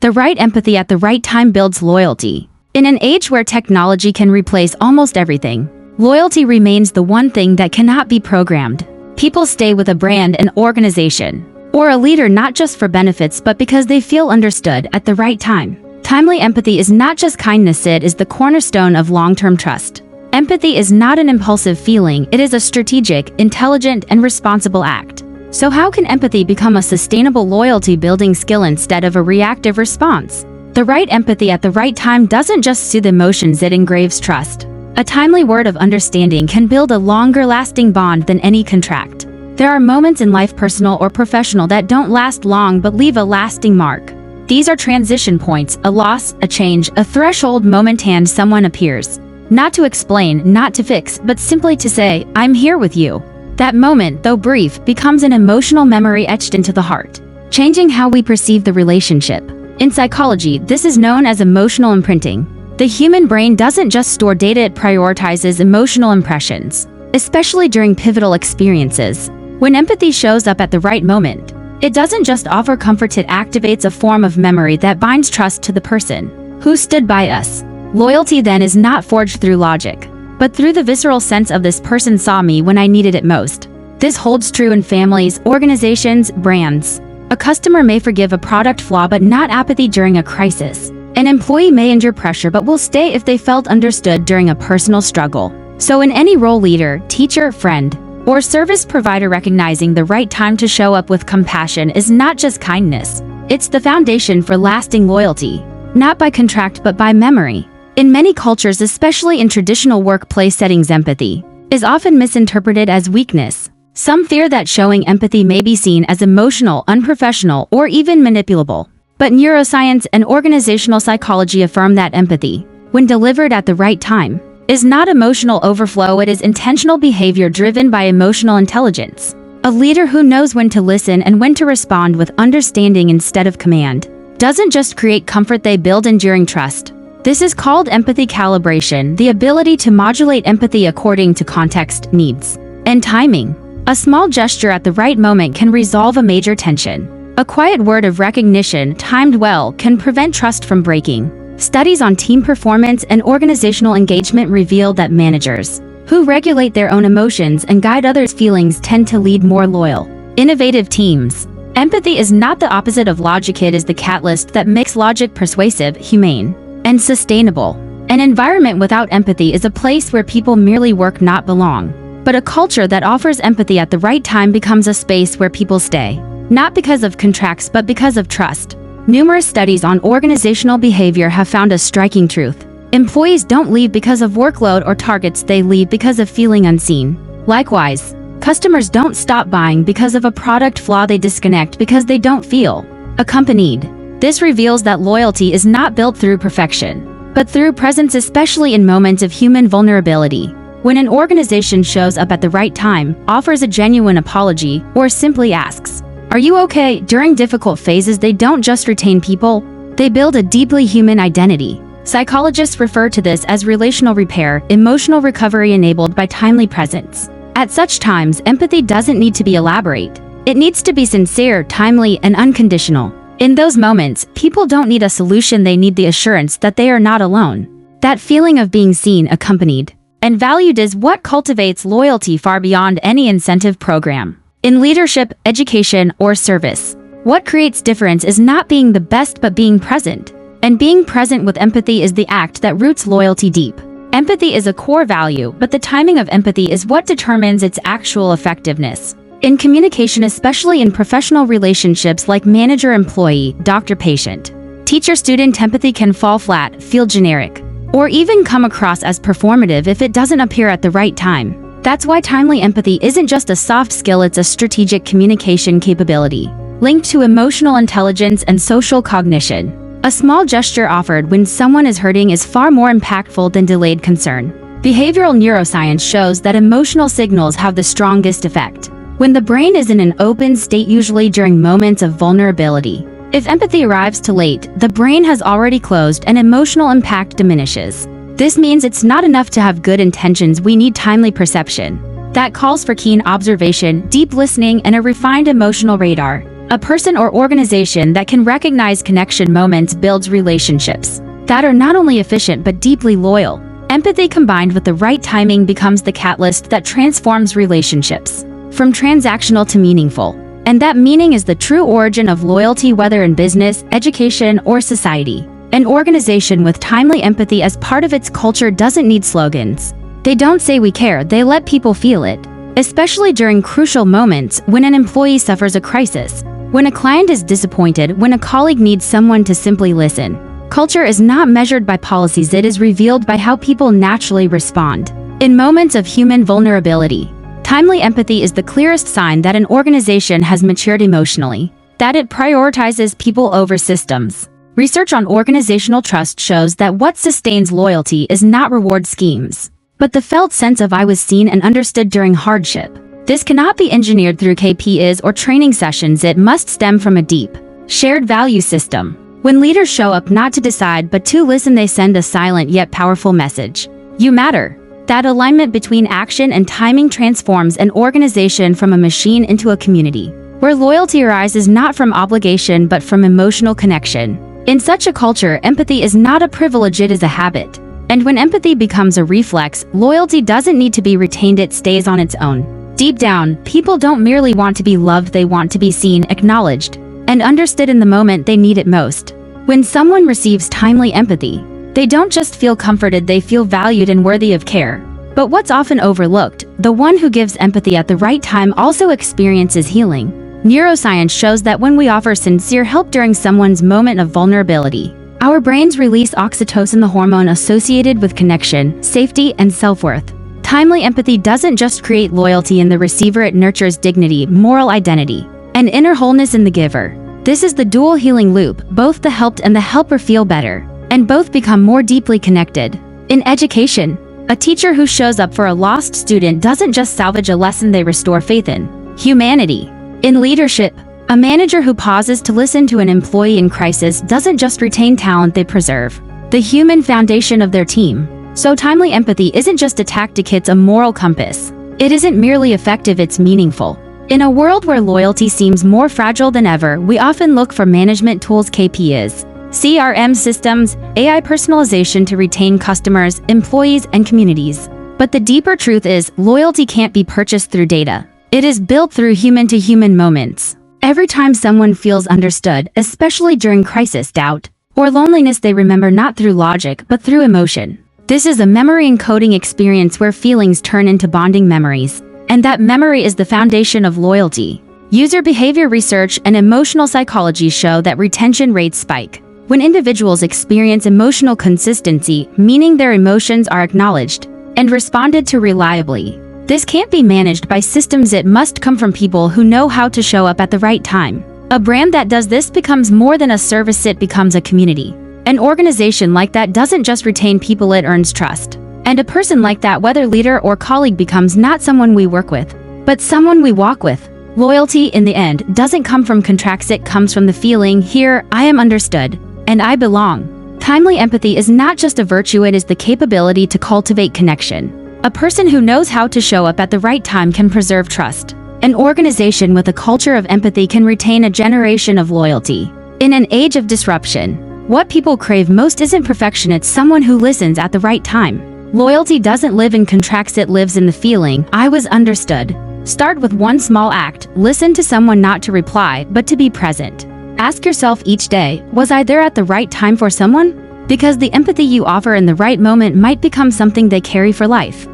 The right empathy at the right time builds loyalty. In an age where technology can replace almost everything, loyalty remains the one thing that cannot be programmed. People stay with a brand, an organization, or a leader not just for benefits but because they feel understood at the right time. Timely empathy is not just kindness, it is the cornerstone of long-term trust. Empathy is not an impulsive feeling, it is a strategic, intelligent, and responsible act. So how can empathy become a sustainable loyalty-building skill instead of a reactive response? The right empathy at the right time doesn't just soothe emotions, it engraves trust. A timely word of understanding can build a longer-lasting bond than any contract. There are moments in life, personal or professional, that don't last long but leave a lasting mark. These are transition points, a loss, a change, a threshold moment, and someone appears. Not to explain, not to fix, but simply to say, "I'm here with you." That moment, though brief, becomes an emotional memory etched into the heart, changing how we perceive the relationship. In psychology, this is known as emotional imprinting. The human brain doesn't just store data, it prioritizes emotional impressions, especially during pivotal experiences. When empathy shows up at the right moment, it doesn't just offer comfort, it activates a form of memory that binds trust to the person who stood by us. Loyalty then is not forged through logic, but through the visceral sense of "this person saw me when I needed it most." This holds true in families, organizations, brands. A customer may forgive a product flaw but not apathy during a crisis. An employee may endure pressure but will stay if they felt understood during a personal struggle. So in any role, leader, teacher, friend, or service provider, recognizing the right time to show up with compassion is not just kindness. It's the foundation for lasting loyalty, not by contract but by memory. In many cultures, especially in traditional workplace settings, empathy is often misinterpreted as weakness. Some fear that showing empathy may be seen as emotional, unprofessional, or even manipulable. But neuroscience and organizational psychology affirm that empathy, when delivered at the right time, is not emotional overflow, it is intentional behavior driven by emotional intelligence. A leader who knows when to listen and when to respond with understanding instead of command doesn't just create comfort, they build enduring trust. This is called empathy calibration, the ability to modulate empathy according to context, needs, and timing. A small gesture at the right moment can resolve a major tension. A quiet word of recognition, timed well, can prevent trust from breaking. Studies on team performance and organizational engagement reveal that managers who regulate their own emotions and guide others' feelings tend to lead more loyal, innovative teams. Empathy is not the opposite of logic, it is the catalyst that makes logic persuasive, humane, and sustainable. An environment without empathy is a place where people merely work, not belong. But a culture that offers empathy at the right time becomes a space where people stay, not because of contracts but because of trust. Numerous studies on organizational behavior have found a striking truth. Employees don't leave because of workload or targets, they leave because of feeling unseen. Likewise, customers don't stop buying because of a product flaw, they disconnect because they don't feel accompanied. This reveals that loyalty is not built through perfection, but through presence, especially in moments of human vulnerability. When an organization shows up at the right time, offers a genuine apology, or simply asks, "Are you okay?" during difficult phases, they don't just retain people, they build a deeply human identity. Psychologists refer to this as relational repair, emotional recovery enabled by timely presence. At such times, empathy doesn't need to be elaborate. It needs to be sincere, timely, and unconditional. In those moments, people don't need a solution, they need the assurance that they are not alone. That feeling of being seen, accompanied, and valued is what cultivates loyalty far beyond any incentive program. In leadership, education, or service, what creates difference is not being the best but being present. And being present with empathy is the act that roots loyalty deep. Empathy is a core value, but the timing of empathy is what determines its actual effectiveness. In communication, especially in professional relationships like manager-employee, doctor-patient, teacher-student, empathy can fall flat, feel generic, or even come across as performative if it doesn't appear at the right time. That's why timely empathy isn't just a soft skill, it's a strategic communication capability, linked to emotional intelligence and social cognition. A small gesture offered when someone is hurting is far more impactful than delayed concern. Behavioral neuroscience shows that emotional signals have the strongest effect when the brain is in an open state, usually during moments of vulnerability. If empathy arrives too late, the brain has already closed and emotional impact diminishes. This means it's not enough to have good intentions, we need timely perception. That calls for keen observation, deep listening, and a refined emotional radar. A person or organization that can recognize connection moments builds relationships that are not only efficient but deeply loyal. Empathy combined with the right timing becomes the catalyst that transforms relationships from transactional to meaningful. And that meaning is the true origin of loyalty, whether in business, education, or society. An organization with timely empathy as part of its culture doesn't need slogans. They don't say we care, they let people feel it. Especially during crucial moments when an employee suffers a crisis, when a client is disappointed, when a colleague needs someone to simply listen. Culture is not measured by policies, it is revealed by how people naturally respond. In moments of human vulnerability, timely empathy is the clearest sign that an organization has matured emotionally, that it prioritizes people over systems. Research on organizational trust shows that what sustains loyalty is not reward schemes, but the felt sense of I was seen and understood during hardship. This cannot be engineered through KPIs or training sessions, it must stem from a deep, shared value system. When leaders show up not to decide but to listen, they send a silent yet powerful message. You matter. That alignment between action and timing transforms an organization from a machine into a community, where loyalty arises not from obligation but from emotional connection. In such a culture, empathy is not a privilege, it is a habit. And when empathy becomes a reflex, loyalty doesn't need to be retained, it stays on its own. Deep down, people don't merely want to be loved, they want to be seen, acknowledged, and understood in the moment they need it most. When someone receives timely empathy, they don't just feel comforted, they feel valued and worthy of care. But what's often overlooked, the one who gives empathy at the right time also experiences healing. Neuroscience shows that when we offer sincere help during someone's moment of vulnerability, our brains release oxytocin, the hormone associated with connection, safety, and self-worth. Timely empathy doesn't just create loyalty in the receiver, it nurtures dignity, moral identity, and inner wholeness in the giver. This is the dual healing loop, both the helped and the helper feel better, and both become more deeply connected. In education, a teacher who shows up for a lost student doesn't just salvage a lesson, they restore faith in humanity. In leadership, a manager who pauses to listen to an employee in crisis doesn't just retain talent, they preserve the human foundation of their team. So timely empathy isn't just a tactic, it's a moral compass. It isn't merely effective, it's meaningful. In a world where loyalty seems more fragile than ever, we often look for management tools, KPIs, CRM systems, AI personalization to retain customers, employees, and communities. But the deeper truth is, loyalty can't be purchased through data. It is built through human-to-human moments. Every time someone feels understood, especially during crisis, doubt, or loneliness, they remember not through logic but through emotion. This is a memory encoding experience where feelings turn into bonding memories. And that memory is the foundation of loyalty. User behavior research and emotional psychology show that retention rates spike when individuals experience emotional consistency, meaning their emotions are acknowledged and responded to reliably. This can't be managed by systems, it must come from people who know how to show up at the right time. A brand that does this becomes more than a service, it becomes a community. An organization like that doesn't just retain people, it earns trust. And a person like that, whether leader or colleague, becomes not someone we work with, but someone we walk with. Loyalty, in the end, doesn't come from contracts, it comes from the feeling, here, I am understood, and I belong. Timely empathy is not just a virtue, it is the capability to cultivate connection. A person who knows how to show up at the right time can preserve trust. An organization with a culture of empathy can retain a generation of loyalty. In an age of disruption, what people crave most isn't perfection, it's someone who listens at the right time. Loyalty doesn't live in contracts, it lives in the feeling, I was understood. Start with one small act, listen to someone, not to reply, but to be present. Ask yourself each day, was I there at the right time for someone? Because the empathy you offer in the right moment might become something they carry for life.